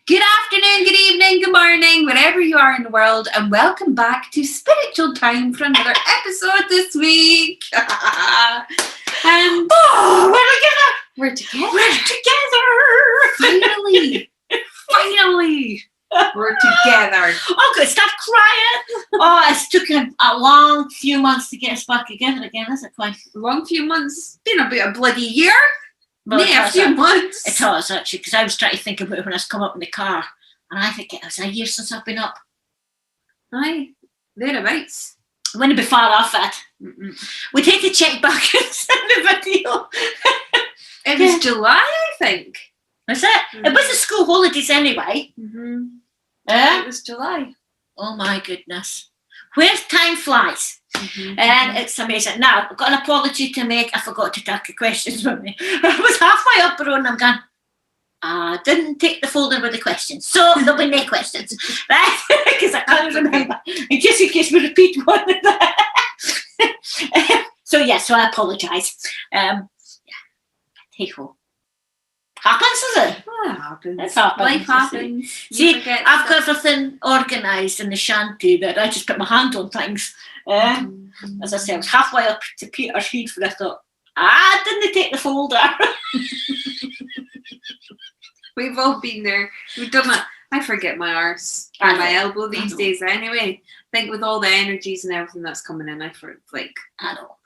Good afternoon, good evening, good morning, wherever you are in the world, and welcome back to Spiritual Time for another episode this week. And we're together. Finally, we're together. Oh, good. Stop crying. Oh, it's took a long few months to get us back together again, isn't it, quite? A long few months. Been about a bloody year. Well, a few months. It has, actually, because I was trying to think about it when I was coming up in the car, and I think it was a year since I've been up. Aye, thereabouts. Wouldn't be far off it. We take the check back and send the video. It was July, I think. Was it? It was the school holidays anyway. It was July. Oh my goodness. Where time flies. And it's amazing. Now, I've got an apology to make. I forgot to take the questions with me. I was halfway up the road and I'm going, I didn't take the folder with the questions. So there'll be no questions. Right? Because I can't remember. In case we repeat one. So I apologise. Hey ho. Happens, is it? Well, it happens. It happens. Life happens. See, I've got everything organised in the shanty that I just put my hand on things. As I said, I was halfway up to Peter's Heath, I thought, I didn't take the folder. We've all been there. We've done it. I forget my arse and my elbow these days anyway. I think with all the energies and everything that's coming in, I know.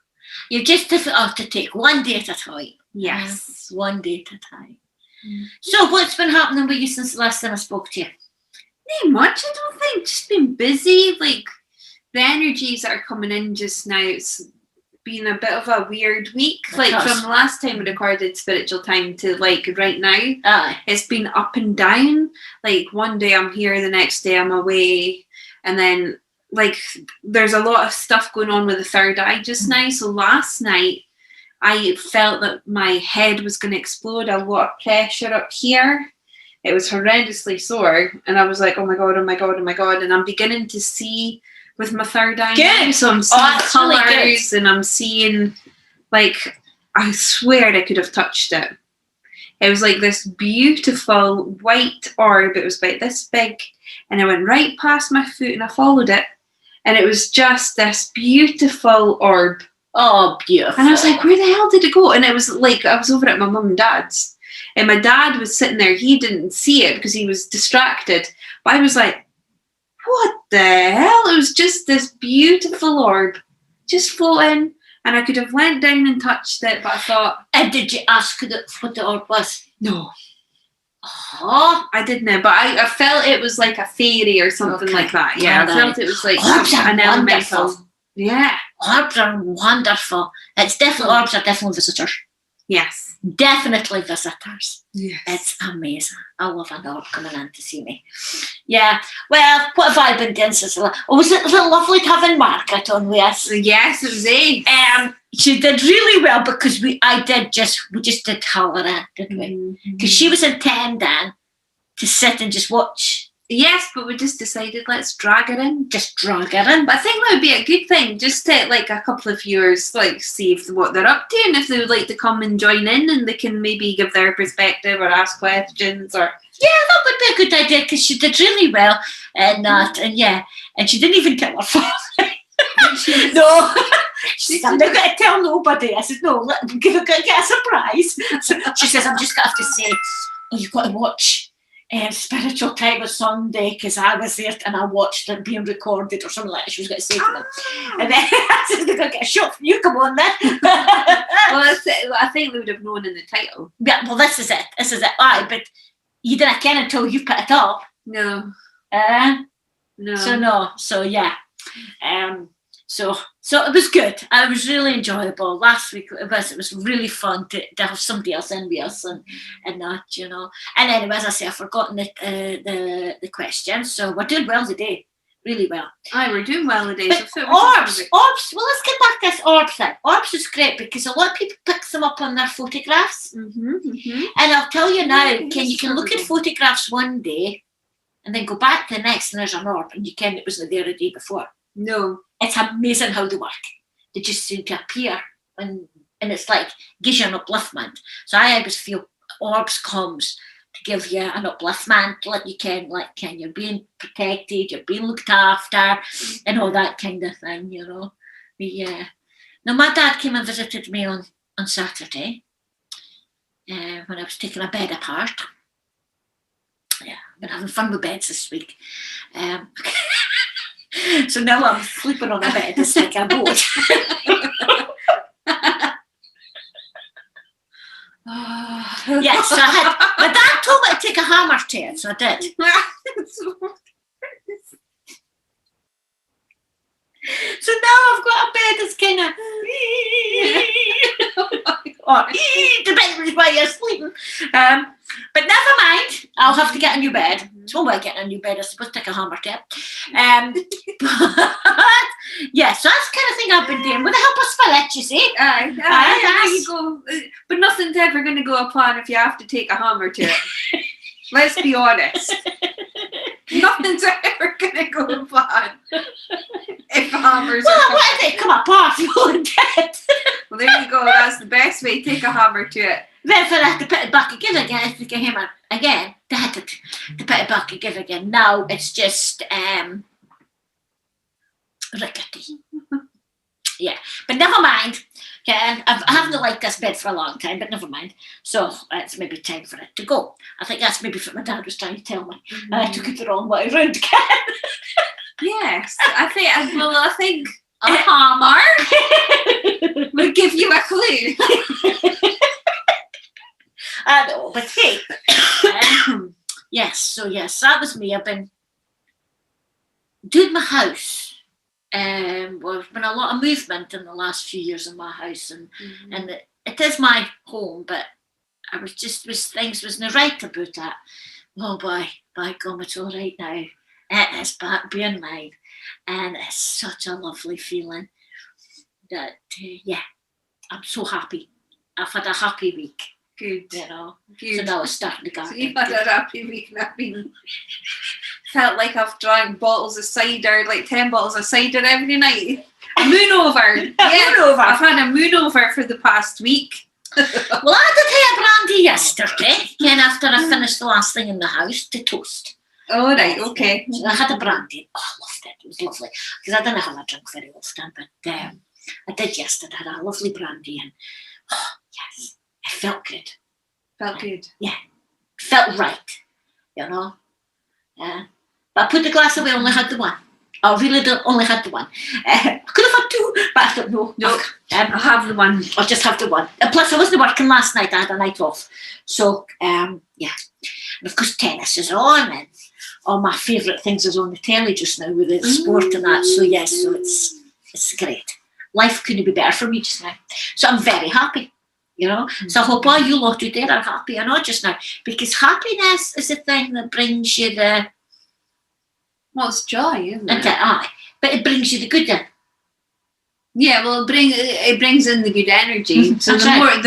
You just have to take one day at a time. Yes. One day at a time. So what's been happening with you since the last time I spoke to you? Not much, I don't think. Just been busy. Like, the energies that are coming in just now, it's been a bit of a weird week. Like, from the last time we recorded Spiritual Time to, like, right now, it's been up and down. Like, one day I'm here, the next day I'm away. And then, like, there's a lot of stuff going on with the third eye just now. So last night, I felt that my head was going to explode. A lot of pressure up here. It was horrendously sore. And I was like, oh my God. And I'm beginning to see with my third eye now. So I'm seeing colours and I'm seeing, like, I swear I could have touched it. It was like this beautiful white orb. It was about this big. And I went right past my foot and I followed it. And it was just this beautiful orb. Oh, beautiful. And I was like, where the hell did it go? And it was like, I was over at my mum and dad's. And my dad was sitting there. He didn't see it because he was distracted. But I was like, what the hell? It was just this beautiful orb. Just floating. And I could have went down and touched it. But I thought... And did you ask what the orb was? No. Oh, I didn't. But I felt it was like a fairy or something like that. Yeah, I felt it was like an elemental. Yeah. Orbs are wonderful. Orbs are definitely visitors. Yes. Definitely visitors. Yes. It's amazing. I love an orb coming in to see me. Yeah. Well, what have I been doing since? Was it lovely having Margaret on with us? Yes, it was she did really well because we just did her in, didn't we? Because she was intending to sit and just watch. Yes, but we just decided let's drag her in. Just drag her in. But I think that would be a good thing, just to like a couple of viewers like see what they're up to and if they would like to come and join in and they can maybe give their perspective or ask questions or... Yeah, that would be a good idea because she did really well in that. And she didn't even tell her father. No. She said, I'm not going to tell nobody. I said, no, we're going to get a surprise. So she says, I'm just going to have to say, oh, you've got to watch Spiritual Time on Sunday because I was there and I watched it being recorded or something like that. She was going to say to them. And then I said, they're going to get a shot from you. Come on then. Well, I think they would have known in the title. Yeah, well, this is it. Aye, but you didn't ken until you put it up. No. No. So no. So yeah. So it was good. It was really enjoyable. Last week it was really fun to have somebody else in with us and that, you know. And anyway, as I say, I've forgotten the question. So we're doing well today. Really well. Aye, we're doing well today. But so orbs. Well, let's get back to this orb thing. Orbs is great because a lot of people pick them up on their photographs. And I'll tell you now, you can look at photographs one day and then go back to the next and there's an orb and you it wasn't there the day before. No. It's amazing how they work. They just seem to appear and it's like gives you an upliftment. So I always feel orbs comes give you an upliftment, like you can, you're being protected, you're being looked after, and all that kind of thing, you know. Yeah. Now, my dad came and visited me on Saturday when I was taking a bed apart. Yeah, I've been having fun with beds this week. So now I'm sleeping on a bed. It's like a boat. Yes, so my dad told me to take a hammer to it, so I did. So now I've got a bed that's kind of depends why you're sleeping. But never mind, I'll have to get a new bed. It's one way of getting a new bed, I suppose, take a hammer to it. But yeah, so that's the kind of thing I've been doing with the help of spirit, you see. There you go. But nothing's ever going to go a plan if you have to take a hammer to it. Let's be honest. Nothing's ever going to go a plan if hammers are what if they come apart? Well, there you go. That's the best way. Take a hammer to it. Then if I have to put it back again, I have to get a hammer again. They had to put it back again. Now it's just rickety. Yeah, but never mind. Yeah, I haven't liked this bed for a long time, but never mind. So it's maybe time for it to go. I think that's maybe what my dad was trying to tell me. I took it the wrong way around again. Yes, I think a hammer would give you a clue. I know, but hey. Yes, that was me. I've been doing my house. Well, there's been a lot of movement in the last few years in my house, and it is my home, but I was things wasn't right about it. Oh boy, by God, it's all right now. It is back being mine, and it's such a lovely feeling that I'm so happy. I've had a happy week. Good. You know. Good. So now it's starting to go. So you've had a happy week, and I've been felt like I've drank bottles of cider, like 10 bottles of cider every night. A moon over. Moon over. I've had a moon over for the past week. Well, I did have a brandy yesterday, and after I finished the last thing in the house to toast. Oh, right, okay. So I had a brandy. Oh, I loved it. It was lovely. Because I don't have a drink very often, but I did yesterday. I had a lovely brandy, and yes. It felt good. Felt good. Yeah. Felt right. You know? But I put the glass away, I only had the one. I really only had the one. I could have had two, but I don't know. No, I'll have the one. I'll just have the one. And plus, I wasn't working last night. I had a night off. So, yeah. And of course, tennis is on, and all my favourite things is on the telly just now with the sport and that. So, yes, so it's great. Life couldn't be better for me just now. So, I'm very happy. You know, so I hope all you lot out there are happy, and not just now, because happiness is the thing that brings you the. Well, it's joy, isn't it? Aye, but it brings you the good in. Yeah, well, it brings in the good energy. So That's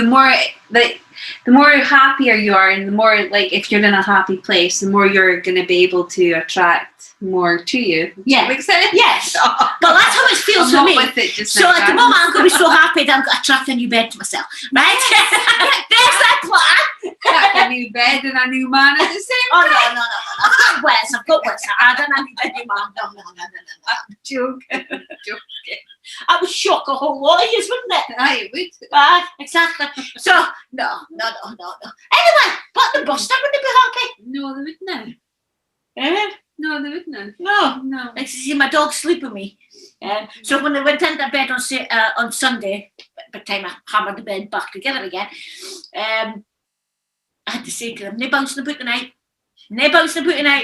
the more happier you are, and the more if you're in a happy place, the more you're going to be able to attract more to you. Yeah, makes sense. Yes, but that's how it feels for me. So at the moment, I'm going to be so happy that I'm going to attract a new bed to myself. Right? There's that plan. A new bed and a new man at the same time. Oh no. I've got Wes. I don't need a new man. No. I'm joking. I would shock a whole lot of you, wouldn't it? I would. Exactly. So, no. Anyway, but the Buster wouldn't be happy. No, they wouldn't. No, they wouldn't. No. I see my dog sleep with me. So when they went into bed on Sunday, by the time I hammered the bed back together again, I had to say to them, no bouncing about tonight.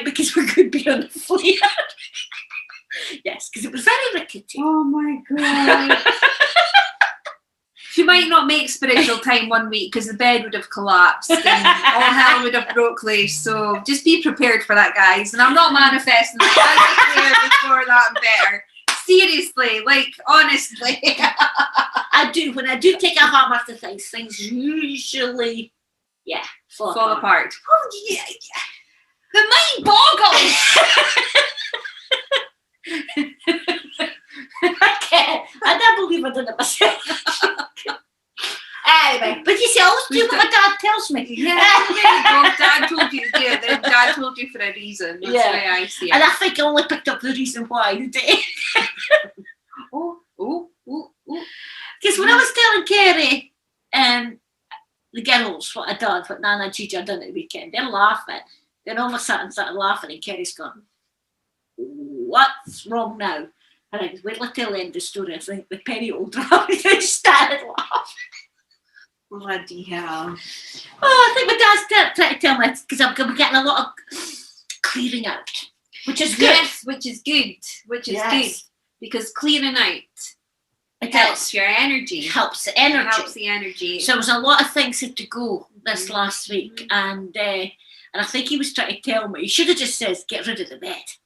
Because we could be on the floor. Yes, because it was very rickety. Oh my God. She might not make spiritual time one week because the bed would have collapsed and all hell would have broke loose. So just be prepared for that, guys. And I'm not manifesting that. I declare before that and better. Seriously, honestly. I do. When I do take a hammer to things usually, fall apart. Oh, yeah. The mind boggles. I can't believe I did it myself. Anyway, but you see, I always do what my dad tells me. Yeah, well, Dad told you to do it. Then Dad told you for a reason. That's the way I see it. And I think I only picked up the reason why today. Because when I was telling Kerry the girls what I done, what Nana and Gigi had done at the weekend, they're laughing. Then all of a sudden started laughing, and Kerry's gone, "What's wrong now?" And I goes, "Wait till I tell the end of the story." I think the penny old drama. They started laughing. Bloody hell. Oh, I think my dad's trying to tell me, because I'm getting a lot of clearing out, which is good. Yes, which is good. Good. Because clearing out helps your energy. Helps the energy. So there was a lot of things had to go this last week, and I think he was trying to tell me, he should have just said, "Get rid of the bed."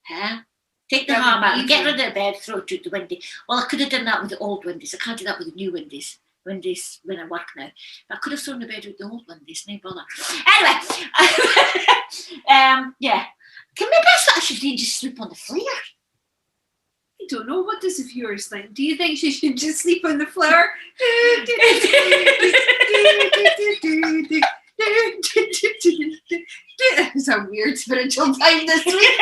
Huh? Take the hammer out, get rid of the bed, throw it out the window. Well, I could have done that with the old windows. I can't do that with the new windows. Windows when I work now. But I could have thrown the bed out the old windows, no bother. Anyway, yeah. Maybe that's what I should do, just sleep on the floor. I don't know. What does the viewers think? Do you think she should just sleep on the floor? It's a weird spiritual time this week.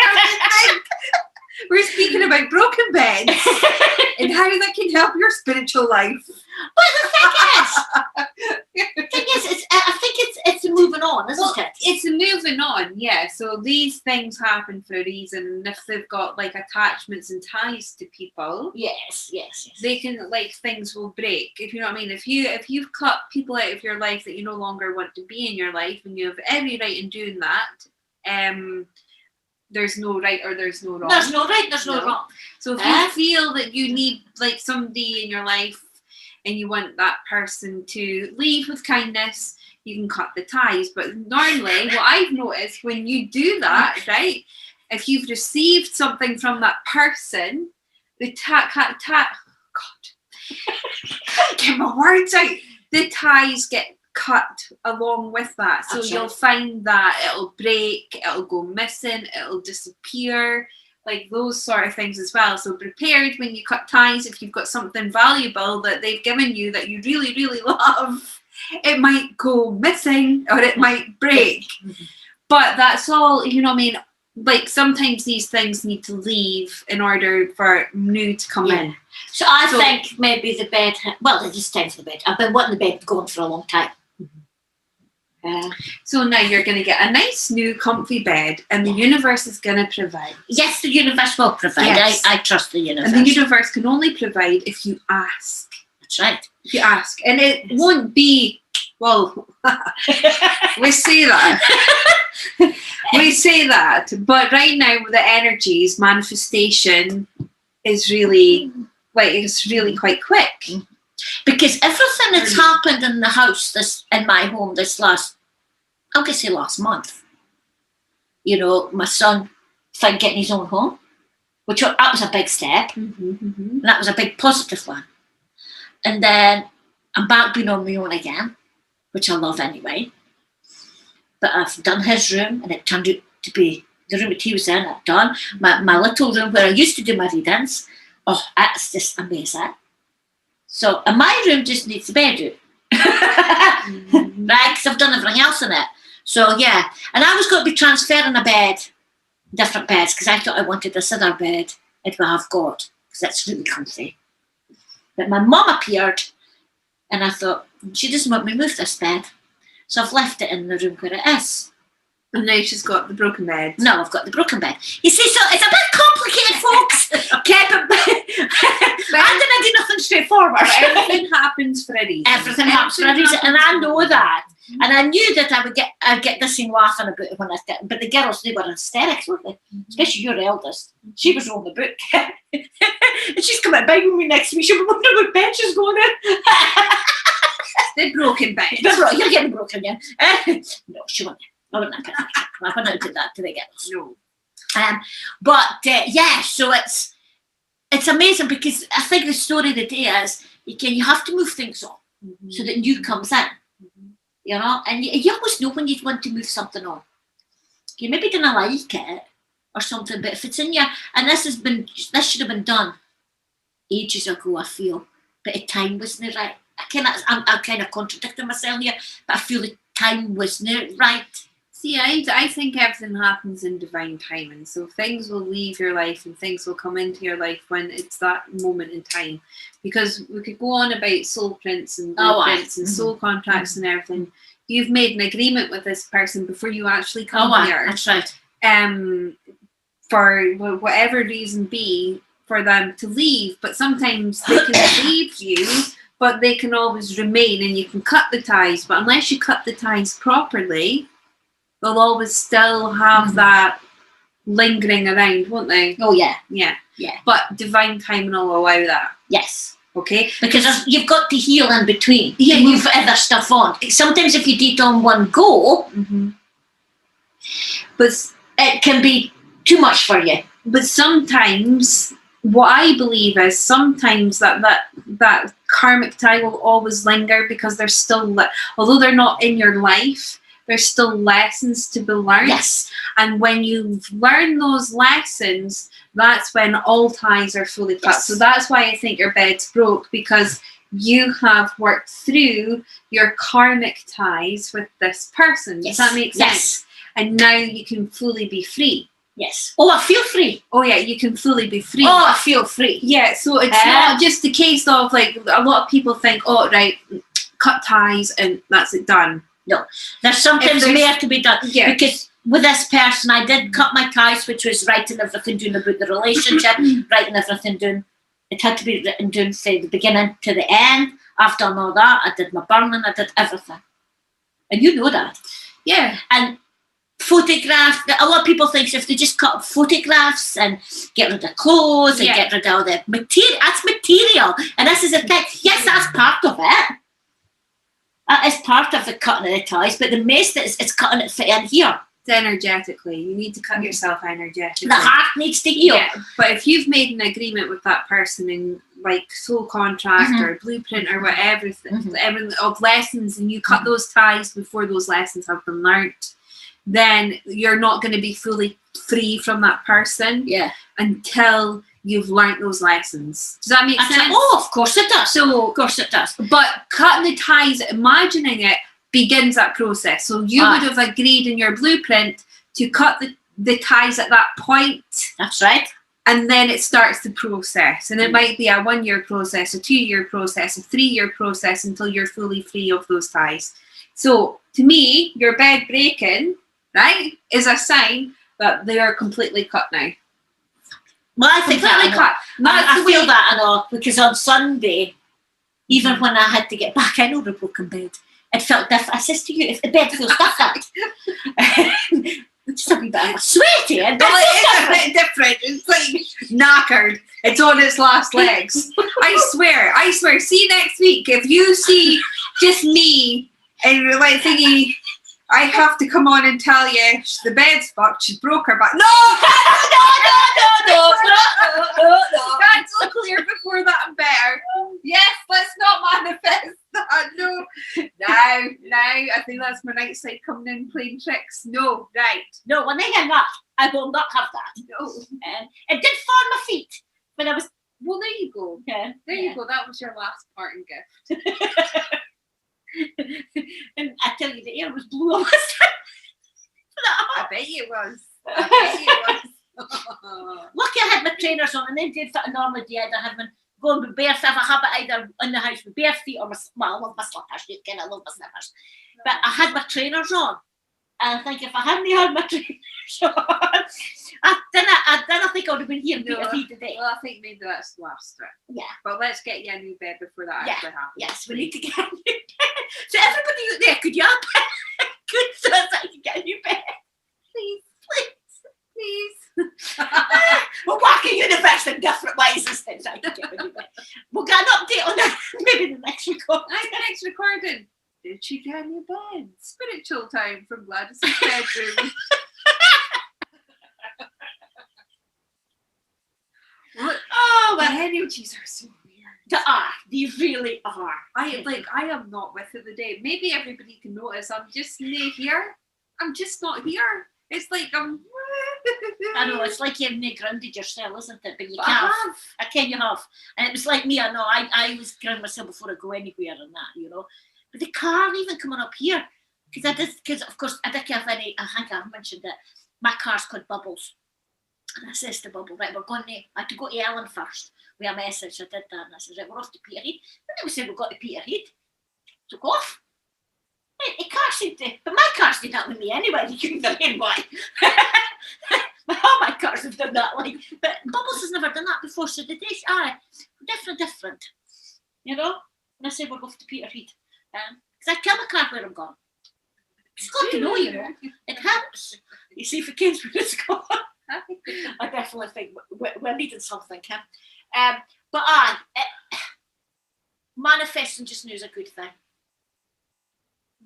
We're speaking about broken beds and how that can help your spiritual life. But the thing is, I think it's moving on, isn't it? It's moving on, yeah. So these things happen for a reason. And if they've got like attachments and ties to people, yes, they can, like, things will break. If you know what I mean. If you've cut people out of your life that you no longer want to be in your life, and you have every right in doing that, there's no right or there's no wrong. There's no right, there's no wrong. So if you feel that you need, like, somebody in your life and you want that person to leave with kindness, you can cut the ties. But normally, what I've noticed, when you do that, right, if you've received something from that person, the can't get my words out. The ties get cut along with that. So you'll find that it'll break, it'll go missing, it'll disappear, like those sort of things as well. So prepared when you cut ties, if you've got something valuable that they've given you that you really, really love, it might go missing or it might break. But that's all, you know what I mean? Like, sometimes these things need to leave in order for new to come in. So I think maybe the bed, it's just time for the bed. I've been wanting the bed going for a long time. So now you're going to get a nice new comfy bed, and the universe is going to provide. Yes, the universe will provide. Yes. I trust the universe. And the universe can only provide if you ask. That's right. If you ask. And it won't be, well, we say that. We say that. But right now, with the energies, manifestation is really, it's really quite quick. Because everything that's happened in the house, in my home, this last month, you know, my son getting his own home, which that was a big step, and that was a big positive one. And then I'm back being on my own again, which I love anyway. But I've done his room, and it turned out to be the room that he was in. I've done my little room where I used to do my readings. Oh, that's just amazing. So, and my room just needs a bedroom. Right? Because I've done everything else in it. So, yeah. And I was going to be transferring a bed, different beds, because I thought I wanted a Sellar bed. It will have got, because that's really comfy. But my mum appeared, and I thought, she doesn't want me to move this bed. So I've left it in the room where it is. And now she's got the broken bed. No, I've got the broken bed. You see, so it's a bit complicated, folks. Okay, but I'm going to do nothing straightforward. Everything happens for a reason. Everything happens for a reason, and I know that. And I knew that I'd get this thing laughing about it when I did. But the girls, they were hysterics, weren't they? Especially your eldest. She was on the book. And she's coming by with me next week. She'll be wondering what bed she's going in. The broken bed. You're getting broken again. No, she won't. I wouldn't do that to the girls. No. So it's amazing, because I think the story of the day is you have to move things on so that new comes in. You know, and you always know when you want to move something on. You maybe didn't like it or something, but if it's in you, and this should have been done ages ago, I feel, but at time wasn't right. I'm kind of contradicting myself here, but I feel the time wasn't right. See, I think everything happens in divine timing. So things will leave your life and things will come into your life when it's that moment in time. Because we could go on about soul prints and blueprints and soul contracts and everything. You've made an agreement with this person before you actually come here. That's right. For whatever reason be, for them to leave. But sometimes they can leave you, but they can always remain and you can cut the ties. But unless you cut the ties properly, they'll always still have that lingering around, won't they? Oh, yeah. Yeah. Yeah. But divine timing will allow that. Yes. Okay? Because you've got to heal in between. Yeah. Move other stuff on. Sometimes if you do it on one go, but it can be too much for you. But sometimes, what I believe is sometimes that karmic tie will always linger because they're still, although they're not in your life, there's still lessons to be learned. Yes. And when you've learned those lessons, that's when all ties are fully cut. Yes. So that's why I think your bed's broke, because you have worked through your karmic ties with this person. Yes. Does that make sense? Yes. And now you can fully be free. Yes. Oh, I feel free. Oh, yeah, you can fully be free. Oh, I feel free. Yeah, so it's not just a case of, like, a lot of people think, oh, right, cut ties and that's it, done. No, there's sometimes more to be done. Yeah. Because with this person, I did cut my ties, which was writing everything down about the relationship, writing everything down. It had to be written down from the beginning to the end. After all that, I did my burning, I did everything. And you know that. Yeah. And photographs, a lot of people think if they just cut photographs and get rid of clothes and get rid of all the material, that's material. And this is a thing. Yes, that's part of it. That is part of the cutting of the ties, but the most it's cutting it in here. It's energetically. You need to cut yourself energetically. The heart needs to heal. Yeah, but if you've made an agreement with that person in, like, soul contract or blueprint or whatever, of lessons, and you cut those ties before those lessons have been learnt, then you're not going to be fully free from that person until you've learnt those lessons. Does that make sense? Oh, of course it does. So, of course it does. But cutting the ties, imagining it, begins that process. So you would have agreed in your blueprint to cut the ties at that point. That's right. And then it starts the process. And it might be a 1-year process, a 2-year process, a 3-year process until you're fully free of those ties. So to me, your bed breaking, right, is a sign that they are completely cut now. Well, I think completely cut. I feel that and all, because on Sunday, even when I had to get back in on the broken bed, it felt different. I says to you, if the bed feels different, just a wee bit sweaty. And it's a bit different. It's like knackered. It's on its last legs. I swear. See next week, if you see just me and you're like thingy, I have to come on and tell you the bed's fucked. She broke her back. No. That's so clear before that and better. Yes, let's not manifest that. No. Now, I think that's my night side coming in playing tricks. No, right. No, when I hang up, I will not have that. No. It did fall my feet, but I was. Well, there you go. Yeah. There you go. That was your last parting gift. And I tell you, the air was blue on my side. I bet it was. Lucky I had my trainers on, and then did what I normally do. I had going with bare feet. I have it either in the house with bare feet or I love my slippers. You kind of love my slippers. But I had my trainers on. And I think if I hadn't had my trainers on, I didn't think I would have been here today. Well, I think maybe that's the last trip. Yeah. But let's get you a new bed before that actually happens. Yes, we need to get a new bed. So everybody out there, could you help? Good, so that I can get a new bed. Please. We'll walk a universe in different ways as things I can get a new bed. We'll get an update on that maybe the next recording. The next recording. Did she get a new bed? Spiritual time from Gladys's bedroom. Oh, the energies are so weird. They really are. I am not with it today. Maybe everybody can notice I'm just not here. I'm just not here. It's like I know, it's like you've not grounded yourself, isn't it? But you But can't. I have. I can, you have. And it was like me, I know, I was ground myself before I go anywhere and that, you know. But the car even coming up here, because of course, I think I've mentioned that my car's called Bubbles. And I says to Bubble, right, I had to go to Ellen first with a message. I did that, and I said, right, we're off to Peterhead. And then we said, we got to Peterhead. Took off. Right, the car seemed to, but my car's did that with me anyway. You couldn't imagine why. All my cars have done that, like, but Bubbles has never done that before. So the days are different, you know. And I said, we're off to Peterhead, because I tell the car where I'm going. It's got to know, you know. It helps. You see, for kids, where it's going. I definitely think we're needing something, but manifesting just now is a good thing.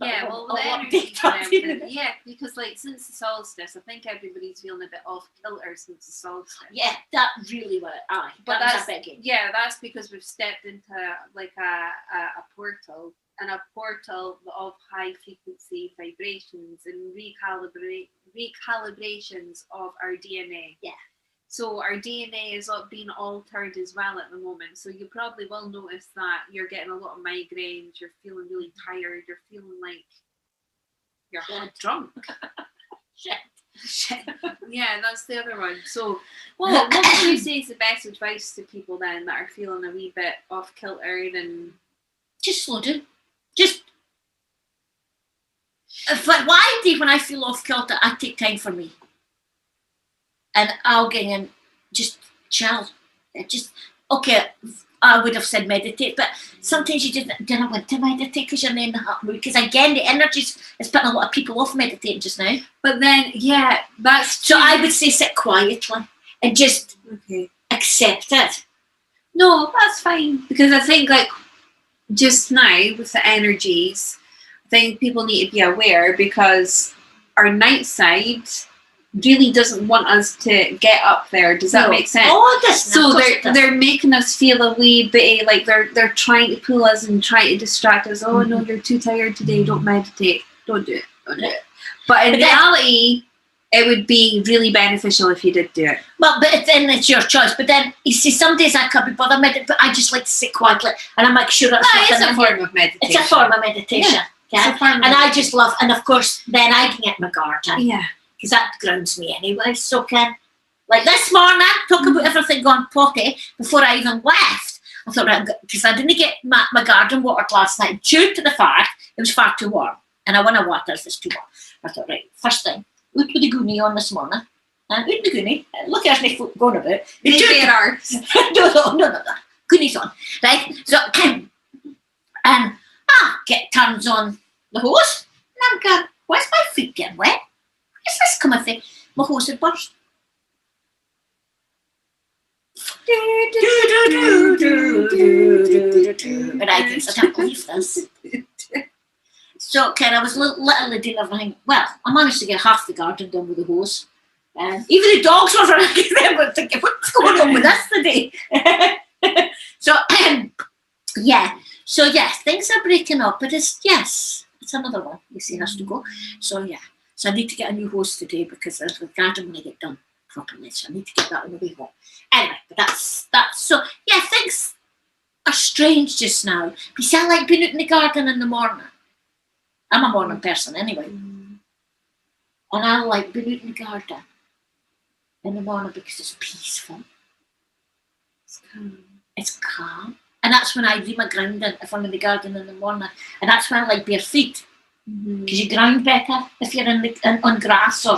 Yeah, well, the energy and everything. Yeah, because like since the solstice, I think everybody's feeling a bit off kilter since the solstice. Yeah, that really was. But that's a biggie. Yeah, that's because we've stepped into like a portal, and a portal of high frequency vibrations and recalibrations of our DNA. Yeah. So our DNA is being altered as well at the moment. So you probably will notice that you're getting a lot of migraines, you're feeling really tired, you're feeling like you're drunk. Shit. Yeah, that's the other one. So what would you say is the best advice to people then that are feeling a wee bit off kilter and just slow down. Just but why indeed when I feel off kilter, I take time for me. And I'll get in, just chill. Just, okay, I would have said meditate, but sometimes you just don't want to meditate because you're in that mood. Because again, the energy is putting a lot of people off meditating just now. But then, yeah, that's true. So I would say sit quietly and just accept it. No, that's fine. Because I think like just now with the energies, I think people need to be aware because our night side really doesn't want us to get up there. Does that make sense? Oh, it does. So they're making us feel a wee bit like they're trying to pull us and trying to distract us. Oh no, you're too tired today. Don't meditate. Don't do it. Don't do it. But in reality, it would be really beneficial if you did do it. Well, but then it's your choice. But then you see, some days I can't be bothered meditating, but I just like to sit quietly and I make sure it's a form of meditation. It's a form of meditation. Yeah. And I just love, and of course, then I can get my garden. Yeah. Because that grounds me anyway, so like this morning, talk about everything going potty before I even left. I thought, because I didn't get my garden watered last night due to the fact it was far too warm. And I want to water if it's too warm. I thought, right, first thing, out with the goonie on this morning. And out the goonie, look at my foot going about. No. Goonie's on. Right, so, and turns on the hose. And I'm going, why's my feet getting wet? Is this coming thing? My hose had burst. And I think I can't believe this. So, I was literally doing everything. Well, I managed to get half the garden done with the hose. Even the dogs were running. They were thinking, what's going on with this today? So, So, things are breaking up. But it's another one. You see, has to go. So, So I need to get a new hose today because the garden when I get done properly. So I need to get that on the way home. Anyway, but that's so things are strange just now. You see, I like being out in the garden in the morning. I'm a morning person anyway. And I like being out in the garden in the morning because it's peaceful. It's calm. And that's when I do my grounding if I'm in the garden in the morning. And that's when I like bare feet. Because you ground better if you're on grass or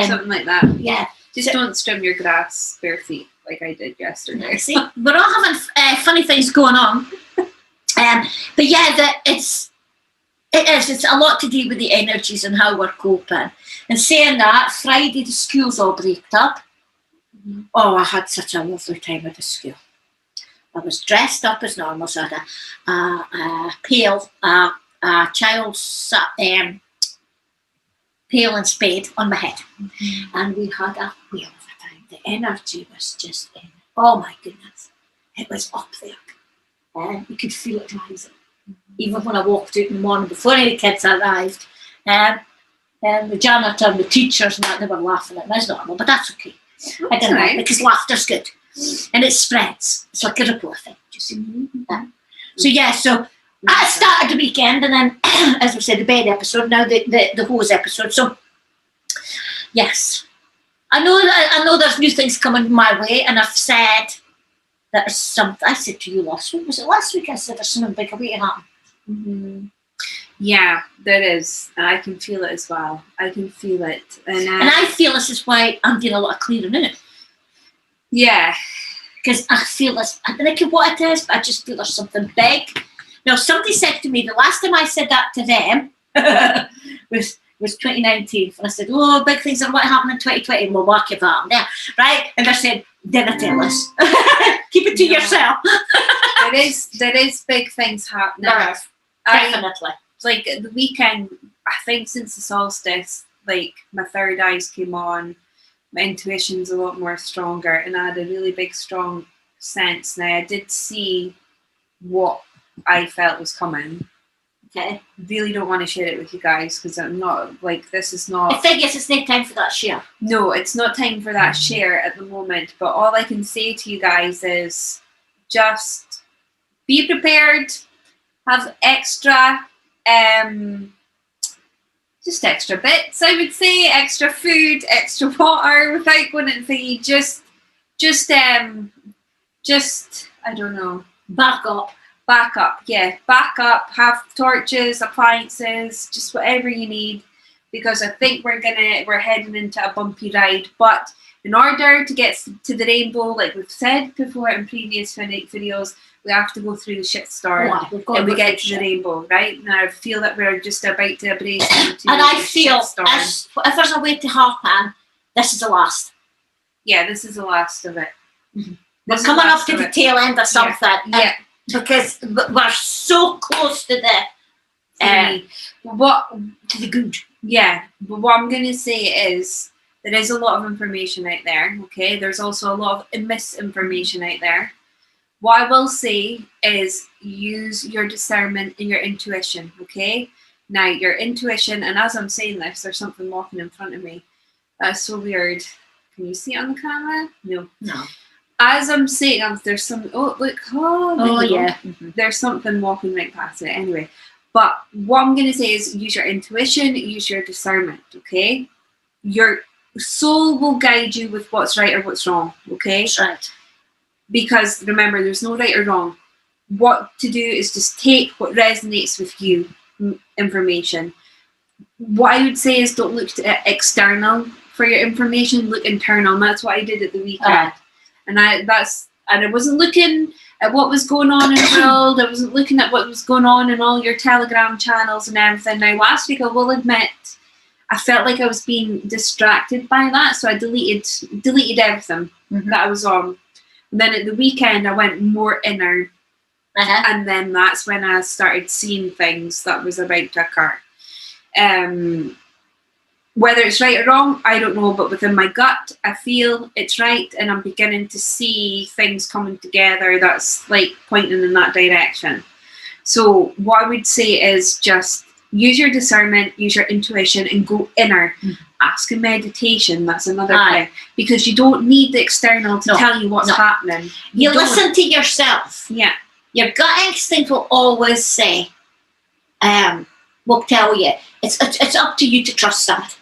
something like that. Yeah. Just don't trim your grass bare feet like I did yesterday. See, we're all having funny things going on. But it's a lot to do with the energies and how we're coping. And saying that, Friday the school's all breaked up. Oh, I had such a lovely time at the school. I was dressed up as normal, so I had a pail, child's pail and spade on my head. And we had a whale of a time. The energy was just oh my goodness. It was up there. And you could feel it rising. Even when I walked out in the morning before any kids arrived. the janitor and the teachers and that, they were laughing at me. It's normal, but that's okay. I don't know, Right. because laughter's good. And it spreads. It's like a ripple effect, you see. Yeah. So yeah, so I started the weekend, and then, as we said, the bed episode, now the hose episode. So, yes. I know there's new things coming my way, and I've said that there's something. I said to you last week, was it last week? I said there's something big waiting to happen. Mm-hmm. Yeah, there is. And I can feel it as well. I can feel it. And I feel this is why I'm doing a lot of clearing in it. Yeah. Because I feel this, I don't know what it is, but I just feel there's something big. Now, somebody said to me, the last time I said that to them was 2019. And I said, oh, big things are what happened in 2020. And we'll walk you that there, right? And I said, didn't tell us. Keep it to yourself. there is big things happening. Definitely. Like the weekend, I think since the solstice, like my third eyes came on, my intuition's a lot more stronger, and I had a really big, strong sense. Now I did see what I felt was coming. Okay. Really don't want to share it with you guys because I'm not like this is not. I think it's no time for that share. No, it's not time for that share at the moment. But all I can say to you guys is just be prepared. Have extra, just extra bits. I would say extra food, extra water. Without going into thingy, just I don't know. Back up. Yeah, back up. Have torches, appliances, just whatever you need, because I think we're heading into a bumpy ride. But in order to get to the rainbow, like we've said before in previous videos, we have to go through the shitstorm and we get to the rainbow, right? Now I feel that we're just about to embrace into and I feel shitstorm. As if there's a way to happen, this is the last. Yeah, this is the last of it. Mm-hmm. We're coming up to the tail end of something. Yeah. Because we're so close to the to the good. Yeah, but what I'm going to say is there is a lot of information out there, okay? There's also a lot of misinformation out there. What I will say is use your discernment and your intuition, okay? Now, your intuition, and as I'm saying this, there's something walking in front of me. That's so weird. Can you see it on the camera? No. As I'm saying, there's some, yeah. There's something walking right past it. Anyway, but what I'm going to say is use your intuition, use your discernment, okay? Your soul will guide you with what's right or what's wrong, okay? That's right. Because remember, there's no right or wrong. What to do is just take what resonates with you, information. What I would say is don't look to external for your information, look internal. And that's what I did at the weekend. And I wasn't looking at what was going on in the world. I wasn't looking at what was going on in all your Telegram channels and everything. Now, last week, I will admit, I felt like I was being distracted by that. So I deleted everything that I was on. And then at the weekend, I went more inner. And then that's when I started seeing things that was about to occur. Whether it's right or wrong, I don't know. But within my gut, I feel it's right. And I'm beginning to see things coming together that's like pointing in that direction. So what I would say is just use your discernment, use your intuition, and go inner. Ask in meditation. That's another thing. Because you don't need the external to tell you what's happening. You listen to yourself. Yeah. Your gut instinct will always say, will tell you. It's up to you to trust that.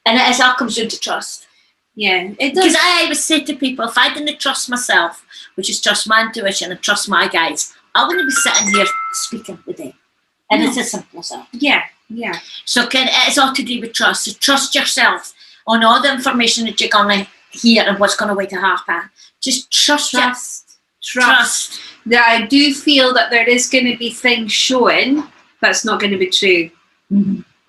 And it all comes down to trust. Yeah, it does. Because I always say to people, if I didn't trust myself, which is trust my intuition and trust my guides, I wouldn't be sitting here speaking today. And it's as simple as that. Yeah. So it's all to do with trust. So trust yourself on all the information that you're going to hear and what's going to happen. Just trust. Yeah, I do feel that there is going to be things showing that's not going to be true.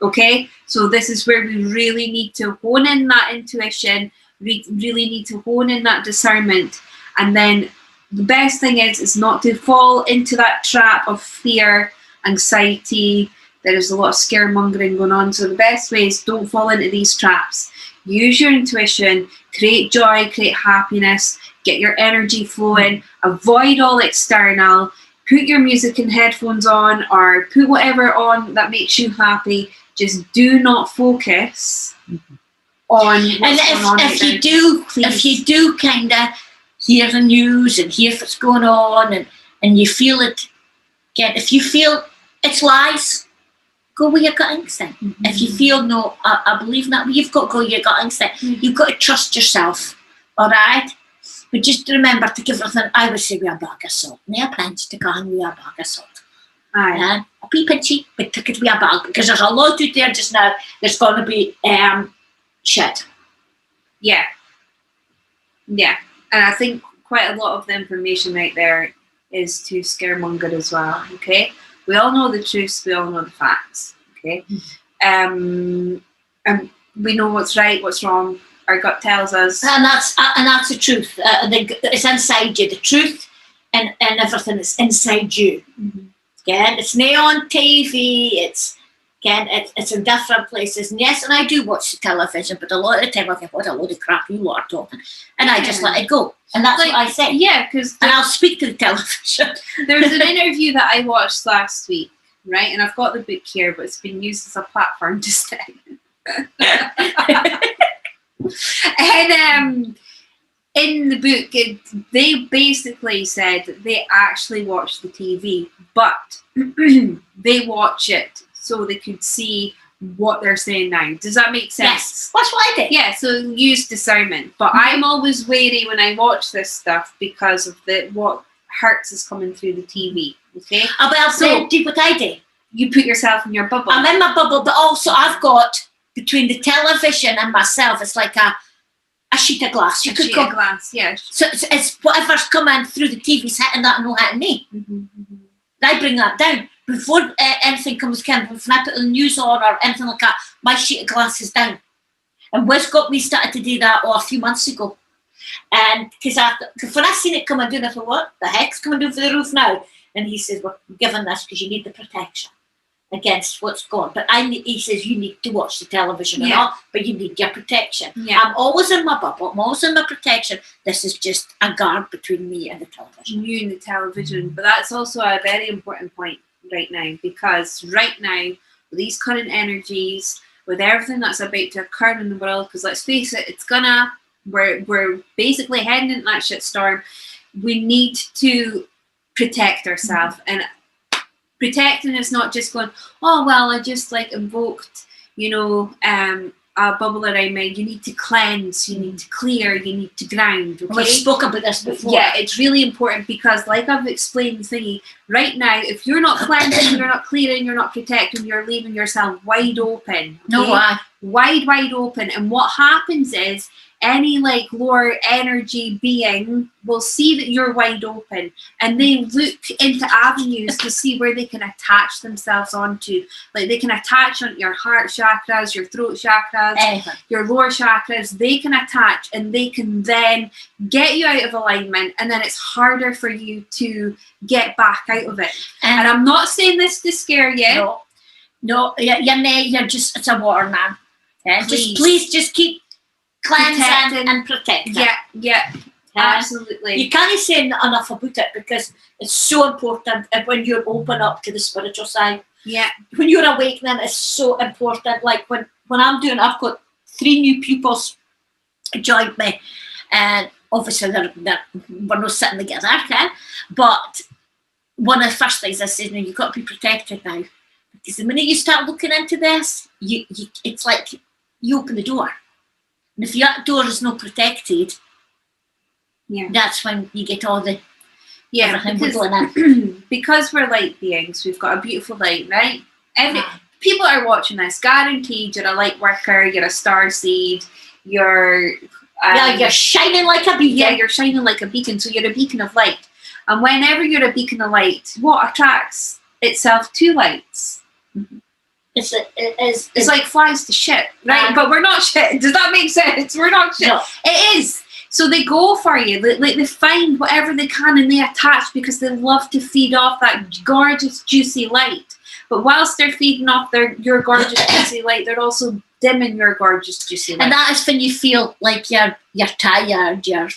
Okay? So this is where we really need to hone in that intuition. We really need to hone in that discernment. And then the best thing is not to fall into that trap of fear, anxiety. There is a lot of scaremongering going on. So the best way is don't fall into these traps. Use your intuition, create joy, create happiness, get your energy flowing, avoid all external, put your music and headphones on or put whatever on that makes you happy. just do not focus on what's going on. And if you do kind of hear the news and hear what's going on, and you feel it, again, if you feel it's lies, go with your gut instinct. Mm-hmm. If you feel no, I believe in that, you've got to go with your gut instinct. Mm-hmm. You've got to trust yourself, all right? But just remember to give everything, I would say, with a bag of salt. Near pinch to go with a bag of salt. Aye. A wee pinchy, but take it with a bag, because there's a lot out there just now that's going to be shit. Yeah. Yeah. And I think quite a lot of the information right there is to scaremonger as well, okay? We all know the truths, we all know the facts, okay? And we know what's right, what's wrong. Our gut tells us. And that's the truth. It's inside you. The truth and everything is inside you. Mm-hmm. Again, it's not on TV. It's in different places. And yes, and I do watch the television, but a lot of the time I think, what a load of crap you lot are talking. And I just let it go. And that's what I say. Yeah, and I'll speak to the television. There was an interview that I watched last week, right? And I've got the book here, but it's been used as a platform just now. And in the book, they basically said that they actually watch the TV, but they watch it so they could see what they're saying now. Does that make sense? Yes, that's what I did. Yeah, so use discernment. But I'm always wary when I watch this stuff because of what hurts is coming through the TV. Okay? So do what I did. You put yourself in your bubble. I'm in my bubble, but also I've got, between the television and myself, it's like a sheet of glass. A sheet of glass, yeah. So it's whatever's coming through the TV's hitting that and not hitting me. Mm-hmm, mm-hmm. I bring that down. Before anything comes in, when I put the news on or anything like that, my sheet of glass is down. And Wiz got me started to do that a few months ago. And because when I seen it coming down, I thought, what the heck's coming down for the roof now? And he says, well, I'm giving this because you need the protection against what's gone. But he says you need to watch the television and all, but you need your protection. Yeah. I'm always in my bubble. I'm always in my protection. This is just a guard between me and the television. You and the television. But that's also a very important point right now, because right now, with these current energies, with everything that's about to occur in the world, because let's face it, we're basically heading into that shitstorm. We need to protect ourselves. Mm-hmm. And protecting is not just going, oh, well, I just invoked, a bubble around me. You need to cleanse, you need to clear, you need to ground. Okay? We've spoken about this before. Yeah, it's really important because, like I've explained, right now, if you're not cleansing, you're not clearing, you're not protecting, you're leaving yourself wide open. Okay? No way. Wide open. And what happens is, any lower energy being will see that you're wide open, and they look into avenues to see where they can attach themselves onto. They can attach on your heart chakras, your throat chakras, your lower chakras. They can attach, and they can then get you out of alignment, and then it's harder for you to get back out of it. And I'm not saying this to scare you. No, you're just, it's a warning, man. Yeah, please just keep cleansing and protecting. Yeah, absolutely. You can't say enough about it because it's so important when you open up to the spiritual side. Yeah. When you're awakening, it's so important. Like when I'm doing, I've got 3 new pupils joined me, and obviously we're not sitting together, okay? But one of the first things I said, you've got to be protected now. Because the minute you start looking into this, it's like you open the door. And if that door is not protected, that's when you get all the because we're light beings, we've got a beautiful light, right? People are watching this, guaranteed you're a light worker, you're a star seed, you're shining like a beacon. Yeah, you're shining like a beacon, so you're a beacon of light. And whenever you're a beacon of light, what attracts itself to lights? Mm-hmm. It's like flies to shit, right? But we're not shit. Does that make sense? We're not shit. No. It is. So they go for you. They find whatever they can and they attach because they love to feed off that gorgeous, juicy light. But whilst they're feeding off your gorgeous, juicy light, they're also dimming your gorgeous, juicy light. And that is when you feel like you're tired, you're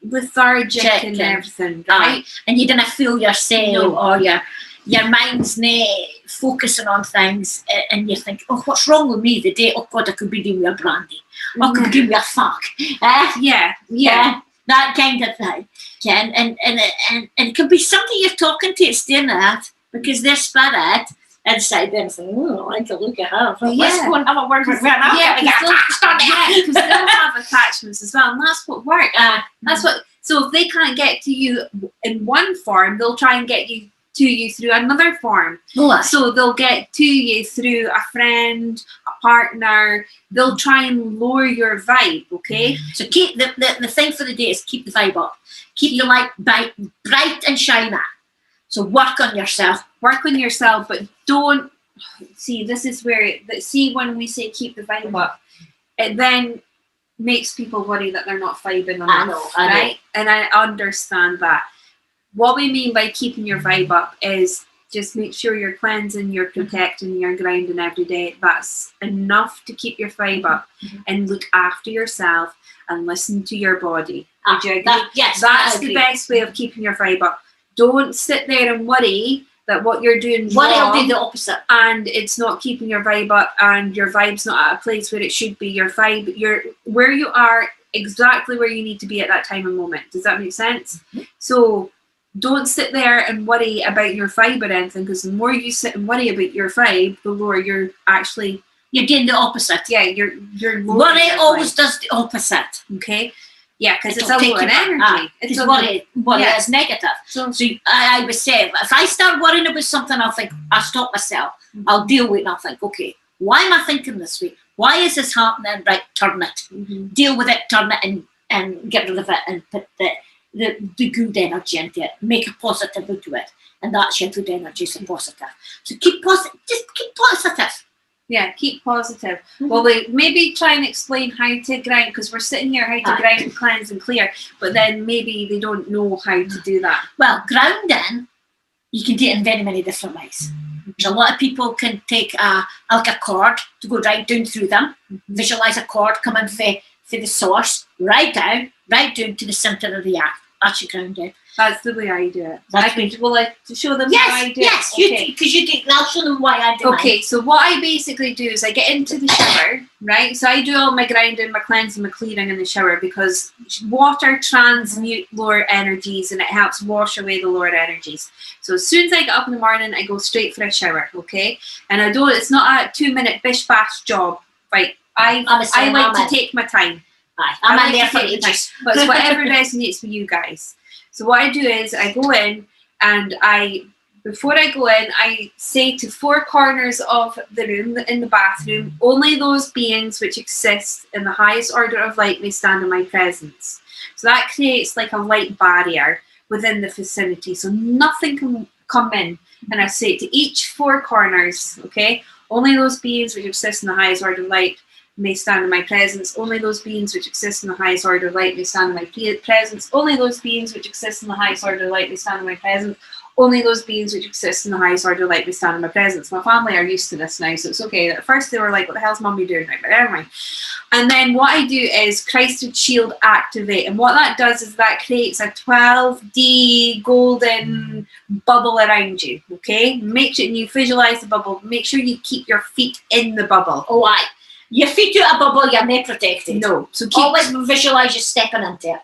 lethargic and everything, right? And you don't feel yourself or your mind's not focusing on things, and you think, oh, what's wrong with me today? Oh God, I could be doing with a brandy. I could be doing with a fuck. That kind of thing. And it could be somebody you're talking to, it's doing that, because their spirit inside them saying, oh, I like to look at her. Let's go and have a word with her. Because they'll have attachments as well, and that's what works. So if they can't get to you in one form, they'll try and get you to you through another form. So they'll get to you through a friend, a partner. They'll try and lower your vibe, okay? So keep the thing for the day is keep the vibe up. Keep the light bright and shiny. So work on yourself. Work on yourself, but don't see, this is where when we say keep the vibe up, it then makes people worry that they're not vibing enough. I know. And I understand that. What we mean by keeping your vibe up is just make sure you're cleansing, you're protecting, you're grounding every day. That's enough to keep your vibe up, and look after yourself and listen to your body. Would you agree? That's the best way of keeping your vibe up. Don't sit there and worry that what you're doing wrong, will be the opposite, and it's not keeping your vibe up, and your vibe's not at a place where it should be. Your vibe, you're where you are, exactly where you need to be at that time and moment. Does that make sense? So don't sit there and worry about your vibe or anything, because the more you sit and worry about your vibe, the lower you're doing the opposite. Yeah, you're worry always does the opposite. Okay. Yeah, because it's a lower energy. It's worry is negative. So I would say, if I start worrying about something, I'll think, I'll stop myself. I'll deal with it, and I'll think, okay, why am I thinking this way? Why is this happening? Right, turn it. Deal with it, turn it, and get rid of it, and put the good energy into it. Make a positive out of it. And that's your good energy, so positive. So keep positive. Just keep positive. Yeah, keep positive. Well, maybe try and explain how to ground, because we're sitting here how to ground, cleanse, and clear, but then maybe they don't know how to do that. Well, grounding, you can do it in very many different ways. So a lot of people can take a cord to go right down through them, visualize a cord coming from the source, right down to the center of the earth. That's your grounding. That's the way I do it. Will I show them how I do it? Yes, because you do. I'll show them why I do it. Okay, so what I basically do is I get into the shower, right? So I do all my grounding, my cleansing, my clearing in the shower, because water transmute lower energies, and it helps wash away the lower energies. So as soon as I get up in the morning, I go straight for a shower, okay? And it's not a 2-minute bish bash job. Right? I like to take my time. I'm in there for ages. But it's whatever resonates with you guys. So what I do is I go in, and before I go in, I say to 4 corners of the room, in the bathroom, only those beings which exist in the highest order of light may stand in my presence. So that creates like a light barrier within the vicinity, so nothing can come in. And I say to each 4 corners, okay, only those beings which exist in the highest order of light may stand in my presence. Only those beings which exist in the highest order of light may stand in my presence. Only those beings which exist in the highest order of light may stand in my presence. Only those beings which exist in the highest order of light may stand in my presence. My family are used to this now, so it's okay. At first they were like, what the hell's Mummy doing now? But never mind. And then what I do is Christed Shield activate. And what that does is that creates a 12D golden bubble around you, okay? Make sure you visualize the bubble. Make sure you keep your feet in the bubble. Oh, aye. Your feet out a bubble, you're not protected. No. So always visualize you stepping into it.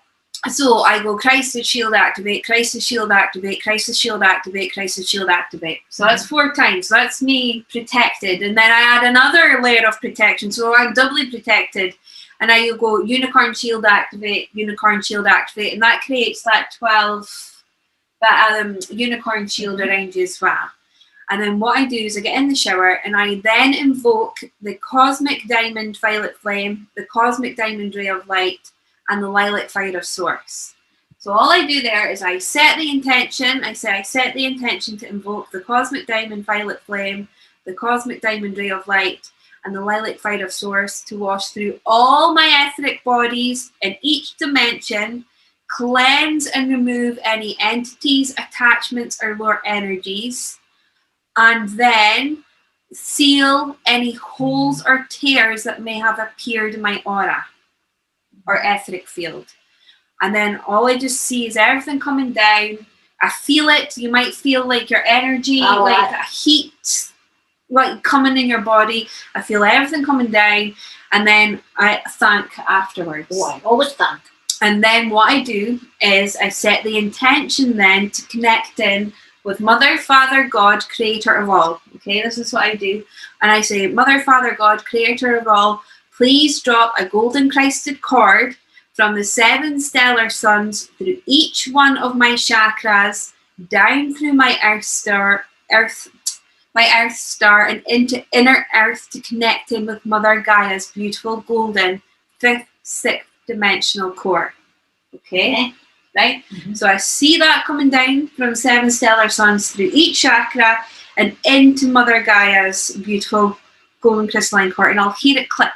So I go Christed Shield activate, Christed Shield activate, Christed Shield activate, Christed Shield activate. So that's 4 times. So that's me protected. And then I add another layer of protection. So I'm doubly protected. And I go Unicorn Shield activate, Unicorn Shield activate. And that creates that 12, Unicorn Shield around you as well. And then what I do is I get in the shower, and I then invoke the Cosmic Diamond Violet Flame, the Cosmic Diamond Ray of Light, and the Lilac Fire of Source. So all I do there is I set the intention. I set the intention to invoke the Cosmic Diamond Violet Flame, the Cosmic Diamond Ray of Light, and the Lilac Fire of Source to wash through all my etheric bodies in each dimension, cleanse and remove any entities, attachments, or lower energies, and then seal any holes or tears that may have appeared in my aura or etheric field. And then all I just see is everything coming down. I feel it. You might feel like your energy, like a heat like coming in your body. I feel everything coming down, and then I thank afterwards. Oh, I always thank. And then what I do is I set the intention then to connect in with Mother, Father, God, Creator of all. Okay, this is what I do. And I say, Mother, Father, God, Creator of all, please drop a golden crested cord from the 7 stellar suns through each one of my chakras, down through my earth star, and into inner earth to connect in with Mother Gaia's beautiful golden 5th, 6th dimensional core. Okay? Right? Mm-hmm. So I see that coming down from 7 stellar suns through each chakra and into Mother Gaia's beautiful golden crystalline core, and I'll hear it click.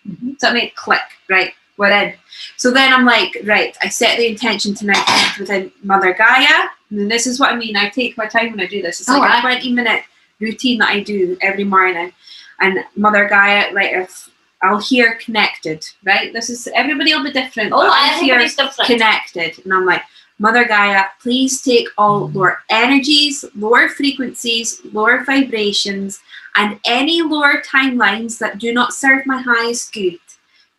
Mm-hmm. So I make it click, right? We're in. So then I'm like, right, I set the intention to now connect within Mother Gaia, and this is what I mean. I take my time when I do this. It's like a 20-minute routine that I do every morning, and Mother Gaia, like, if I'll hear connected, right? This is, everybody will be different. Oh, I'll hear different. Connected, and I'm like, Mother Gaia, please take all lower energies, lower frequencies, lower vibrations, and any lower timelines that do not serve my highest good.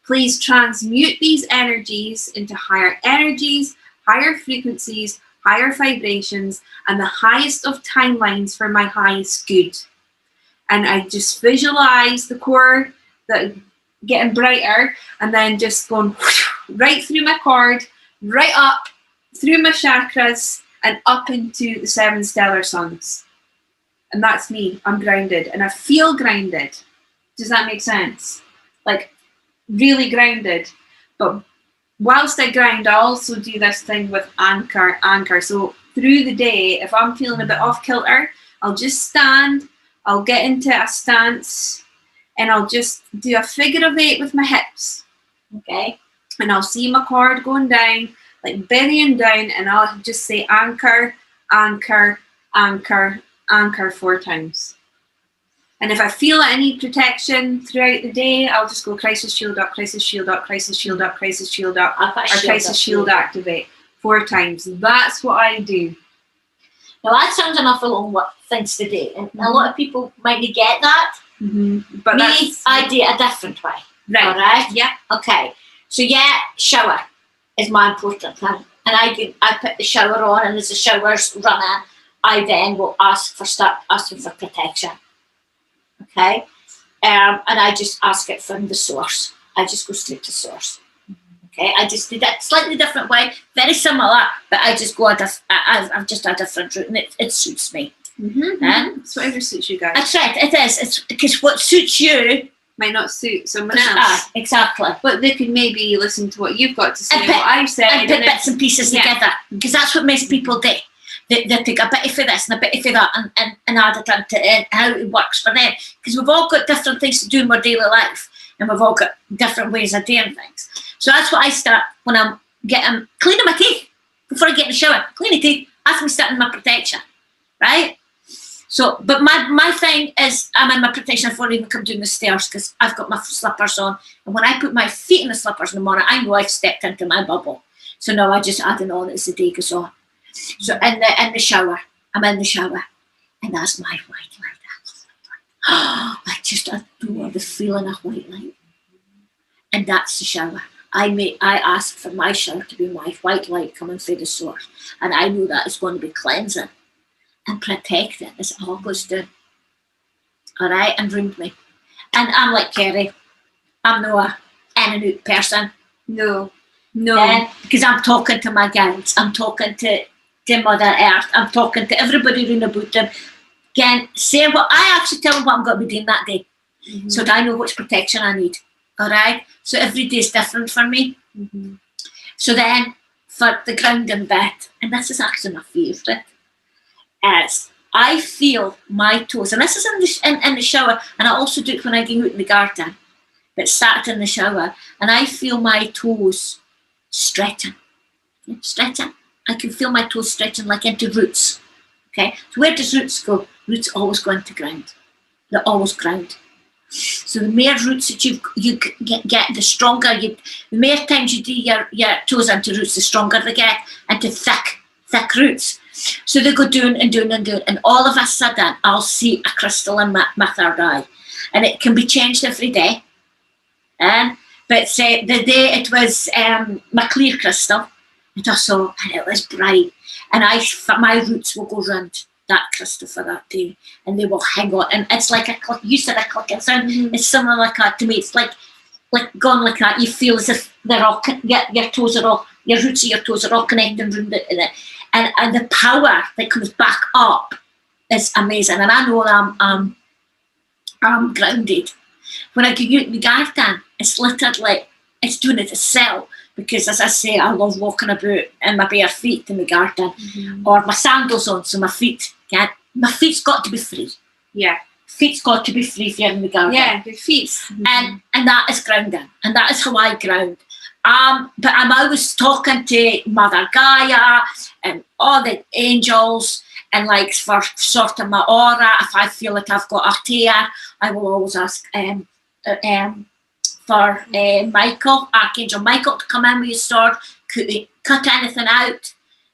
Please transmute these energies into higher energies, higher frequencies, higher vibrations, and the highest of timelines for my highest good. And I just visualize the core that getting brighter, and then just going right through my cord, right up through my chakras, and up into the 7 stellar suns. And that's me. I'm grounded, and I feel grounded. Does that make sense? Like, really grounded. But whilst I ground, I also do this thing with anchor. So through the day, if I'm feeling a bit off kilter, I'll just stand, I'll get into a stance, and I'll just do a figure of 8 with my hips. Okay? And I'll see my cord going down, like burying down, and I'll just say anchor, anchor, anchor, anchor 4 times. And if I feel that I need protection throughout the day, I'll just go crisis shield up, crisis shield up, crisis shield up, crisis shield up, or crisis shield activate 4 times. That's what I do. Now that sounds an awful lot of things to do, and a lot of people might not get that. Mm-hmm. But me, I do it a different way. Right. All right. Yeah. Okay. So yeah, shower is my important thing, and I put the shower on, and as the shower's running, I then will start asking for protection. Okay, and I just ask it from the source. I just go straight to source. Okay, I just do that slightly different way, very similar, but I just go I've just a different route, and it suits me. Mm-hmm. It's whatever suits you guys. That's right, it is. It's because what suits you might not suit someone else. Exactly. But they can maybe listen to what you've got to say, what I've said, and put bits and pieces together, because that's what most people do. They take a bit for this and a bit for that and add it into how it works for them. Because we've all got different things to do in our daily life, and we've all got different ways of doing things. So that's what I start when I'm cleaning my teeth before I get in the shower. Clean the teeth, that's me starting my protection, right? So, but my thing is I'm in my protection before I even come down the stairs, because I've got my slippers on, and when I put my feet in the slippers in the morning, I know I've stepped into my bubble. So now I just add it on as the day goes on. So in the shower, I'm in the shower, and that's my white light. I just adore the feeling of white light, and that's the shower. I ask for my shower to be my white light coming through the source, and I know that it's going to be cleansing and protecting as it always do. All right, and round me. And I'm like Kerry, I'm not an in and out person. No. Because I'm talking to my guides, I'm talking to Mother Earth, I'm talking to everybody around about them. Again, say what I actually tell them what I'm going to be doing that day, so that I know which protection I need. All right. So every day is different for me. Mm-hmm. So then, for the grounding bit, and this is actually my favourite, is I feel my toes, and this is in the shower, and I also do it when I go out in the garden. But start in the shower, and I feel my toes stretching. I can feel my toes stretching like into roots. Okay, so where does roots go? Roots always go into ground. They always ground. So the more roots that you get, the stronger the more times you do your toes into roots, the stronger they get into thick roots. So they go doing and doing and doing, and all of a sudden I'll see a crystal in my third eye, and it can be changed every day. But say the day it was my clear crystal, and I saw, and it was bright, and my roots will go round that crystal for that day, and they will hang on, and it's like a click. You said a clicking sound. It's similar like that to me. It's like going like that. You feel as if they're all your toes are all, your roots of your toes are all connected round it, and the power that comes back up is amazing. And I know I'm grounded. When I go out in the garden, it's literally, it's doing it itself, because as I say, I love walking about in my bare feet in the garden, or my sandals on, so my feet's got to be free. Yeah. Feet's got to be free if you're in the garden. Yeah, your feet. And that is grounding, and that is how I ground. But I'm always talking to Mother Gaia and all the angels, and like for sorting my aura. If I feel like I've got a tear, I will always ask for Michael, Archangel Michael, to come in with your sword, cut anything out.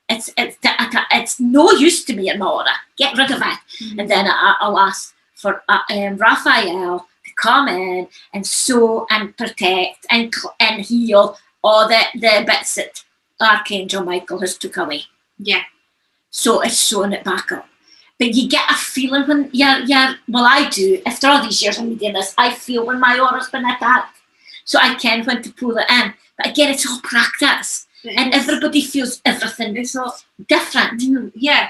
It's no use to me in my aura. Get rid of it. And then I'll ask for Raphael to come in and sew and protect and heal all the bits that Archangel Michael has took away. Yeah. So it's sewing it back up. But you get a feeling when well, I do. After all these years of me doing this, I feel when my aura's been attacked. So I can when to pull it in. But again, it's all practice. And everybody feels everything. It's all different. Yeah.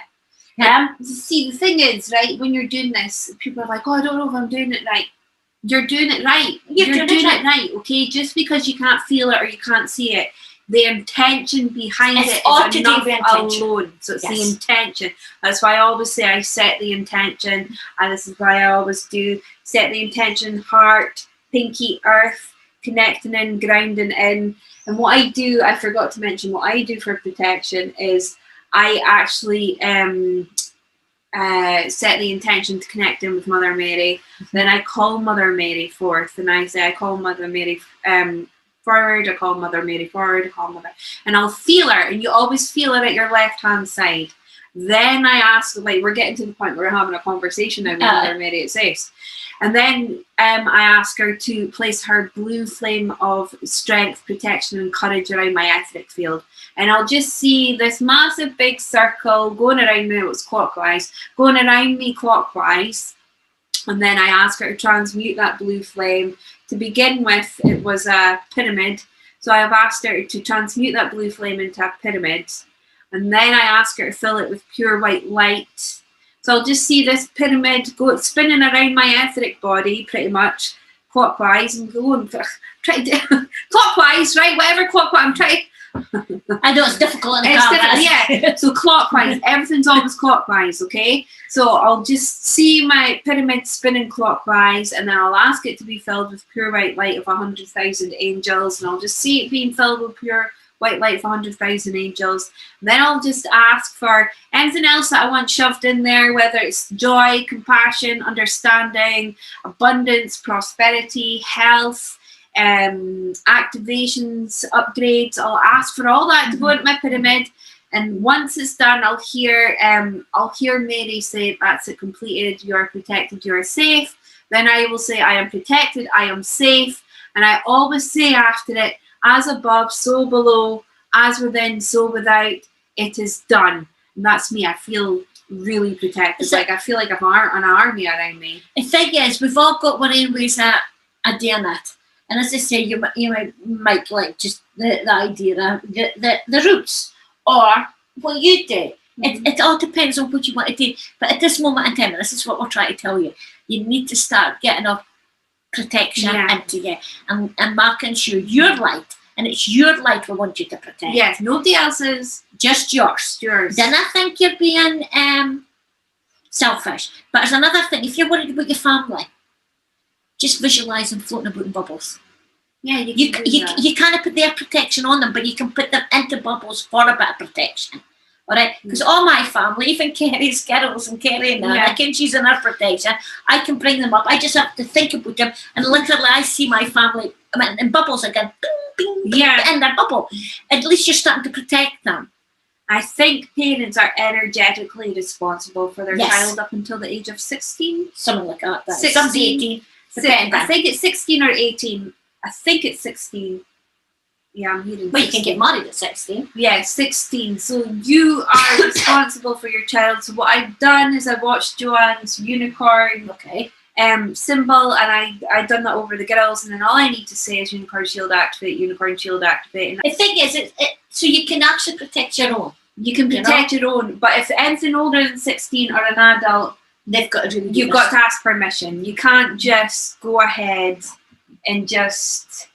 See, the thing is, right, when you're doing this, people are like, oh, I don't know if I'm doing it right. You're doing it right. You're doing it right, okay? Just because you can't feel it or you can't see it, the intention behind it is enough alone. So it's the intention. That's why I always say I set the intention, and this is why I always do set the intention, heart, pinky, earth, connecting in, grounding in. And what I do, I forgot to mention, what I do for protection is I actually set the intention to connect in with Mother Mary. Then I call Mother Mary forth, and I say I call Mother Mary forward, I call Mother Mary forward, I call Mother, and I'll feel her, and you always feel it at your left hand side. Then I ask, like, we're getting to the point where we're having a conversation now with Mother Mary, it says. And then I ask her to place her blue flame of strength, protection, and courage around my etheric field. And I'll just see this massive big circle going around me. It was clockwise, going around me clockwise. And then I ask her to transmute that blue flame. To begin with, it was a pyramid. So I've asked her to transmute that blue flame into a pyramid. And then I ask her to fill it with pure white light. So I'll just see this pyramid go spinning around my etheric body, pretty much clockwise, and going try to do clockwise, right? Whatever clockwise I'm trying. I know it's difficult in the car. Yeah. So clockwise, everything's always clockwise, okay? So I'll just see my pyramid spinning clockwise, and then I'll ask it to be filled with pure white light of 100,000 angels, and I'll just see it being filled with pure white light of 100,000 angels. And then I'll just ask for anything else that I want shoved in there, whether it's joy, compassion, understanding, abundance, prosperity, health, activations, upgrades. I'll ask for all that to go into my pyramid, and once it's done, I'll hear Mary say, that's it, completed, you are protected, you are safe. Then I will say, I am protected, I am safe. And I always say after it, as above, so below, as within, so without, it is done. And that's me. I feel really protected. Like I feel like I've an army around me. The thing is, we've all got our own ways of doing it. And as I say, you might like just the idea, the roots, or what you do. It all depends on what you want to do. But at this moment in time, and this is what we're trying to tell you, you need to start getting up protection into you and making sure your light, and it's your light we want you to protect. Yes, nobody else's, just yours. Then I think you're being selfish. But there's another thing, if you're worried about your family, just visualise them floating about in bubbles. Yeah, you can't put their protection on them, but you can put them into bubbles for a bit of protection. All right, because all my family, even Kerry's girls and Kerry and I can she's in her protection. I can bring them up. I just have to think about them, and literally, I see my family in bubbles again, bing, bing, bing, in their bubble. At least you're starting to protect them. I think parents are energetically responsible for their Yes. child up until the age of 16. Something like that. 16. Some 18. I think it's 16 or 18. I think it's 16. Yeah, I'm hearing. Well, you can get married at 16. Yeah, 16. So you are responsible for your child. So what I've done is I watched Joanne's unicorn symbol, and I done that over the girls, and then all I need to say is unicorn shield activate, and The thing is, so you can actually protect your own. you can protect your own. But if anything older than 16 or an adult, They've got to you've got to ask permission. You can't just go ahead and just.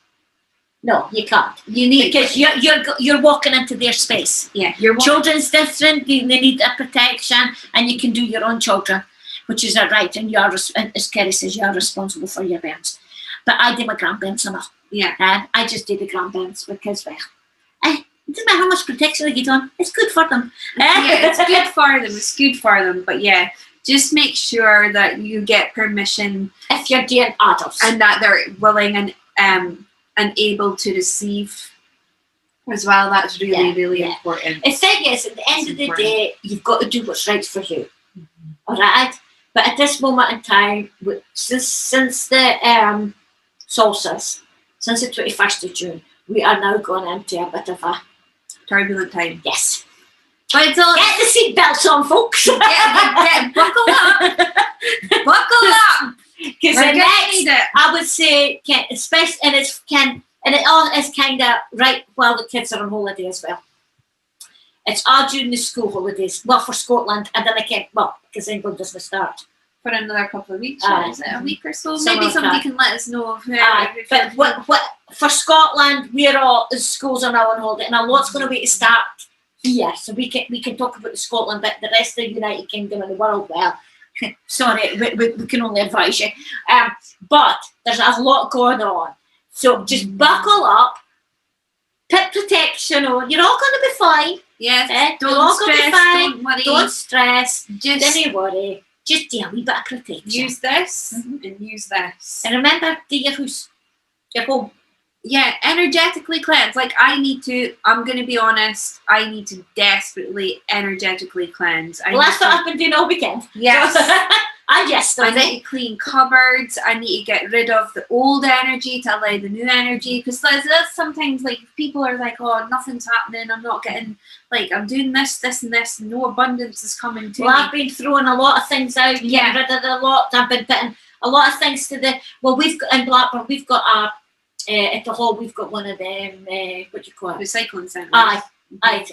No, you can't. You need, because you're walking into their space. Yeah, Children's different. They need a protection, and you can do your own children, which is a right. And as Kerry says, you are responsible for your bairns. But I do my grandbairns and all. Yeah. I just do the grandbairns because, well, it doesn't matter how much protection they get on. It's good for them. Yeah, it's good for them. It's good for them. But yeah, just make sure that you get permission if you're dear adults, and that they're willing and able to receive as well. That's really important. The thing is, at the end of the day, you've got to do what's right for you. All right? But at this moment in time, since the solstice, since the 21st of June, we are now going into a bit of a turbulent time. Yes. But it's all get the seatbelts on, folks. Buckle up. Buckle up. Because the next, I would say, especially, and it all is kind of right while the kids are on holiday as well. It's all during the school holidays. Well, for Scotland, and then because England doesn't start for another couple of weeks. Is it a week or so? Something Maybe somebody like can let us know. But what for Scotland, the schools are now on holiday, and a lot's going to be to start here, so we can talk about the Scotland, but the rest of the United Kingdom and the world, well. Sorry, we can only advise you. But there's a lot going on. So just buckle up, put protection on. You're all going to be fine. Yes. Don't stress. Don't worry. Don't stress. Just don't worry. Just do a wee bit of protection. Use this and use this. And remember, do your house, your home. Yeah, energetically cleanse. Like I'm going to be honest, I need to desperately energetically cleanse. Well, that's what I've been doing all weekend. Yes. And yesterday. I need to clean cupboards. I need to get rid of the old energy to allow the new energy. Because that's sometimes like people are like, oh, nothing's happening. I'm not getting, like, I'm doing this, and this. And no abundance is coming to me. I've been throwing a lot of things out. Getting rid of a lot. I've been putting a lot of things to we've got in Blackburn, we've got at the hall, we've got one of them, what do you call it? Recycling centres. Aye,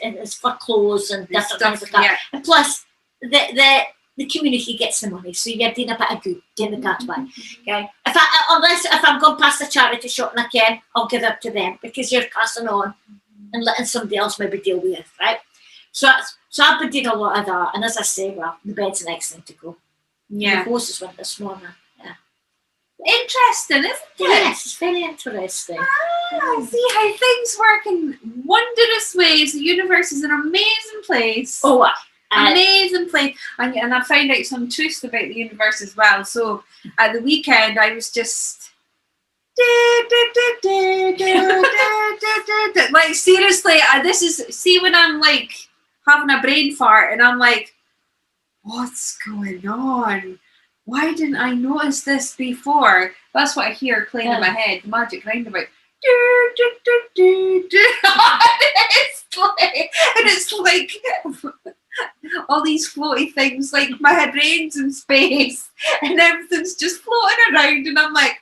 and it's for clothes and different things like that. Yeah. And plus, the community gets the money, so you're doing a bit of good, doing it that way. Okay? If I'm going past the charity shop and I can, I'll give it to them because you're passing on and letting somebody else maybe deal with it, right? So I've been doing a lot of that, and as I say, well, the bed's the next thing to go. Yeah. The horses went this morning. Interesting, isn't it? Yes, it's very interesting. I see how things work in wondrous ways. The universe is an amazing place. Oh, amazing place. And I found out some truths about the universe as well. So at the weekend, I was just like seriously. See when I'm like having a brain fart and I'm like, what's going on? Why didn't I notice this before? That's what I hear playing in my head. The magic roundabout. It's like all these floaty things, like my brain's in space and everything's just floating around, and I'm like,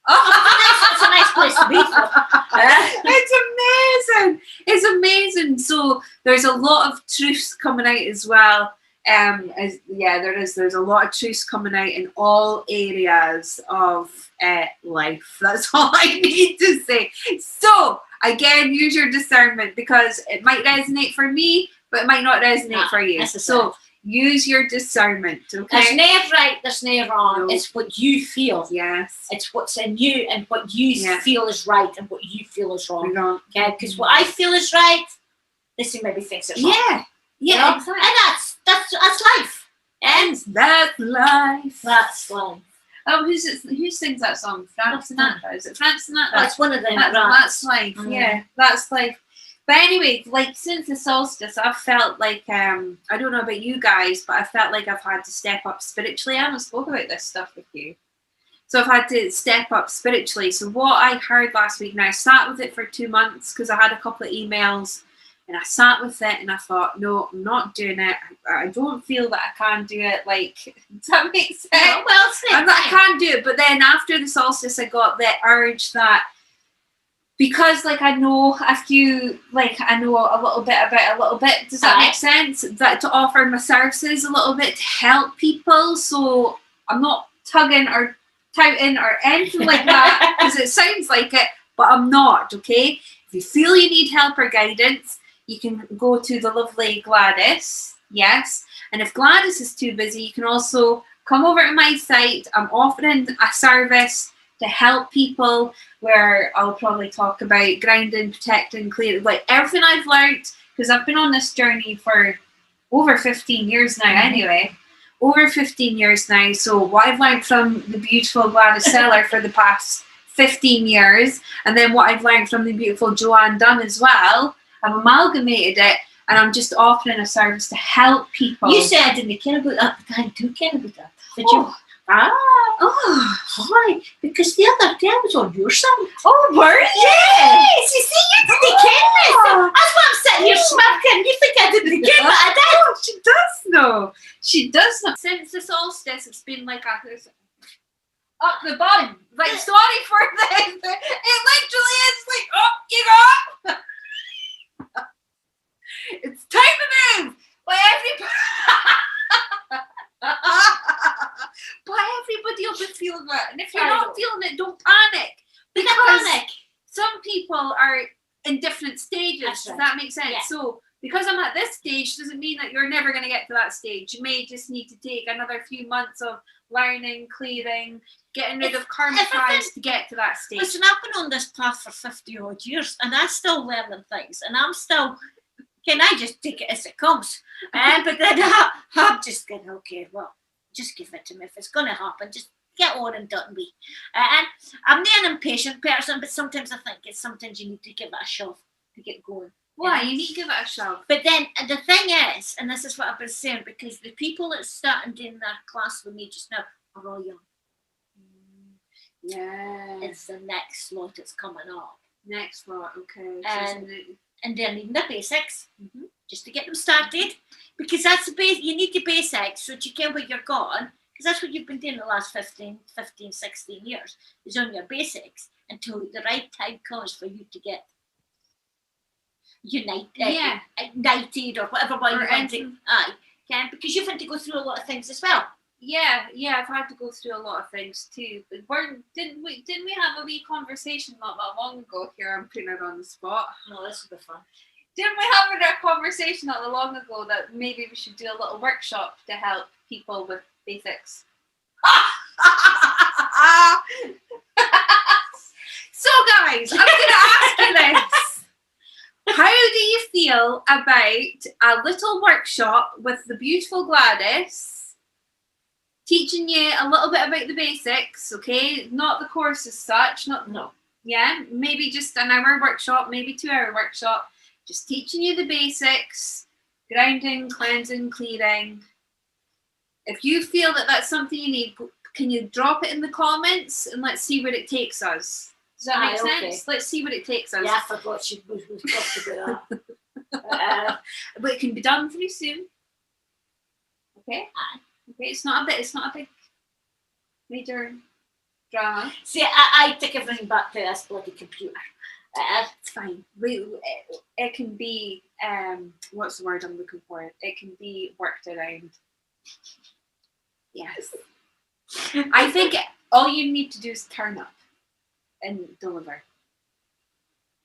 it's a nice place to be. It's amazing. So there's a lot of truths coming out as well. There's a lot of truths coming out in all areas of life. That's all I need to say. So again, use your discernment, because it might resonate for me, but it might not resonate for you. So use your discernment. Okay. There's no right, there's no wrong. No. It's what you feel. Yes. It's what's in you and what you feel is right and what you feel is wrong. Okay. Because what I feel is right, this maybe thinks it's wrong. Yeah. Exactly. And that's life. And that's life. That's life. Oh, who sings that song? Frank Sinatra. Is it Frank Sinatra? That's one of them. That's life. Yeah, that's life. But anyway, like since the solstice, I've felt like I don't know about you guys, but I felt like I've had to step up spiritually. I haven't spoke about this stuff with you. So I've had to step up spiritually. So what I heard last week, now I sat with it for 2 months because I had a couple of emails and I sat with it and I thought, no, I'm not doing it. I don't feel that I can do it. Like, does that make sense? No, well, I can't do it. But then after the solstice, I got the urge that because like I know a few, like I know a little bit about a little bit. Does that make sense? That to offer my services a little bit to help people. So I'm not tugging or touting or anything like that because it sounds like it, but I'm not. Okay, if you feel you need help or guidance, you can go to the lovely Gladys. Yes, and if Gladys is too busy, you can also come over to my site. I'm offering a service to help people where I'll probably talk about grounding, protecting, clearing, like everything I've learned, because I've been on this journey for over 15 years now anyway. Over 15 years now. So what I've learned from the beautiful Gladys Sellar for the past 15 years, and then what I've learned from the beautiful Joanne Dunn as well, I've amalgamated it, and I'm just offering a service to help people. You said I didn't care about that, but I do care about that. Did you? Hi. Because the other day I was on your side. Oh, were you? Yes. You see, you didn't care. That's why I'm sitting here smirking. You think I didn't care, but I did. Oh, she does know. She does know. Since the solstice, it's been like up the bum. Like, sorry for this. It literally is like, oh, you go. It's time to move. But everybody will be feeling it. And if you're not feeling it, don't panic. Because some people are in different stages. Does that make sense? Yeah. So because I'm at this stage doesn't mean that you're never going to get to that stage. You may just need to take another few months of learning, clearing, getting rid of karmic ties to get to that stage. Listen, I've been on this path for 50 odd years and I'm still learning things and I'm still, can I just take it as it comes? But then I'm just going, okay, well, just give it to me. If it's going to happen, just get on and done with. And I'm not an impatient person, but sometimes I think sometimes you need to give it a shove to get going. Why? You need to give it a shove. But then the thing is, and this is what I've been saying, because the people that starting doing that class with me just now are all young. Yeah. It's the next lot that's coming up. Next lot, okay. And they're needing the basics just to get them started. Because that's the base. You need the basics so that you can where you're going. Because that's what you've been doing the last 15, 16 years. Is on your basics until the right time comes for you to get united or whatever way you want to. Because you've had to go through a lot of things as well. Yeah, I've had to go through a lot of things too. But didn't we have a wee conversation not that long ago? Here, I'm putting it on the spot. No, this will be fun. Didn't we have a conversation not that long ago that maybe we should do a little workshop to help people with basics? So guys, I'm going to ask you this. How do you feel about a little workshop with the beautiful Gladys teaching you a little bit about the basics, okay? Not the course as such, yeah, maybe just an hour workshop, maybe 2 hour workshop, just teaching you the basics, grounding, cleansing, clearing. If you feel that that's something you need, can you drop it in the comments and let's see where it takes us? Does that make sense? Let's see what it takes us. Yeah, I forgot we talked about that. But it can be done pretty soon. Okay? Okay, it's not a big major drama. See, I take everything back to this bloody computer. It's fine. It can be, what's the word I'm looking for? It can be worked around. Yes. I think all you need to do is turn up and deliver.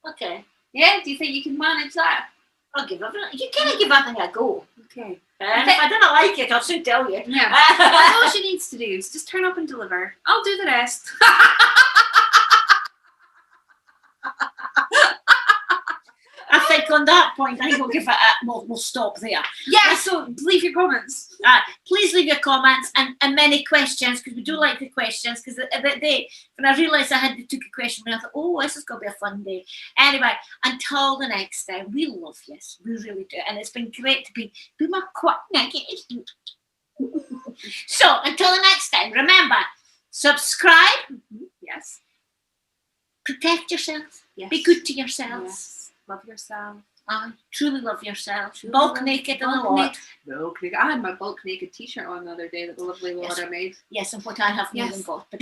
Okay. Yeah, do you think you can manage that? I'll give everything. You can't give everything a go. Okay. And if I don't like it, I'll soon tell you. Yeah. That's all she needs to do is just turn up and deliver. I'll do the rest. I think on that point, I think we'll give it we'll stop there. Yeah, so leave your comments. Please leave your comments and many questions, because we do like the questions, because when I realised I had to take a question, I thought, oh, this is going to be a fun day. Anyway, until the next time, we love you. We really do. And it's been great to be my quack naked. So, until the next time, remember, subscribe. Yes. Protect yourself. Yes. Be good to yourselves. Yes. Love yourself. Truly love yourself. Bulk naked and a lot. Bulk naked. I had my bulk naked t-shirt on the other day that the lovely Laura made. Yes, and what I have more than both. But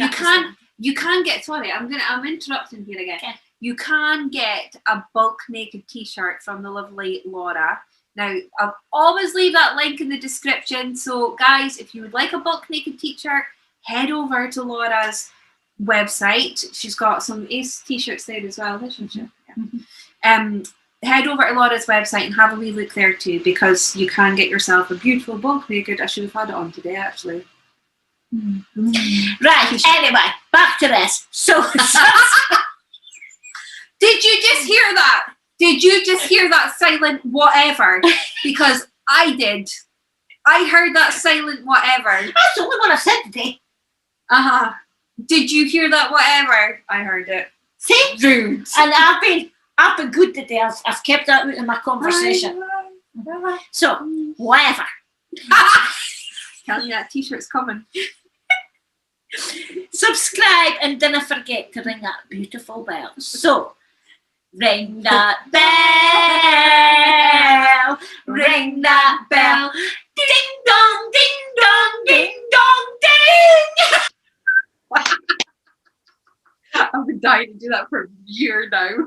you can get, sorry, I'm interrupting here again. Okay. You can get a bulk naked t-shirt from the lovely Laura. Now, I'll always leave that link in the description. So guys, if you would like a bulk naked t-shirt, head over to Laura's website. She's got some Ace t-shirts there as well, isn't she? Yeah. Head over to Laura's website and have a wee look there too, because you can get yourself a beautiful bulk naked. I should have had it on today, actually. Right, anyway, back to this. So did you just hear that? Did you just hear that silent whatever? Because I did. I heard that silent whatever. That's the only one I said today. Did you hear that whatever? I heard it. See? Rude. And I've been good today. I've kept that out in my conversation. So, whatever. Tell me that t-shirt's coming. Subscribe and don't forget to ring that beautiful bell. So, ring that bell. Ring that bell. Ding dong, ding dong, ding dong, ding. I've been dying to do that for a year now.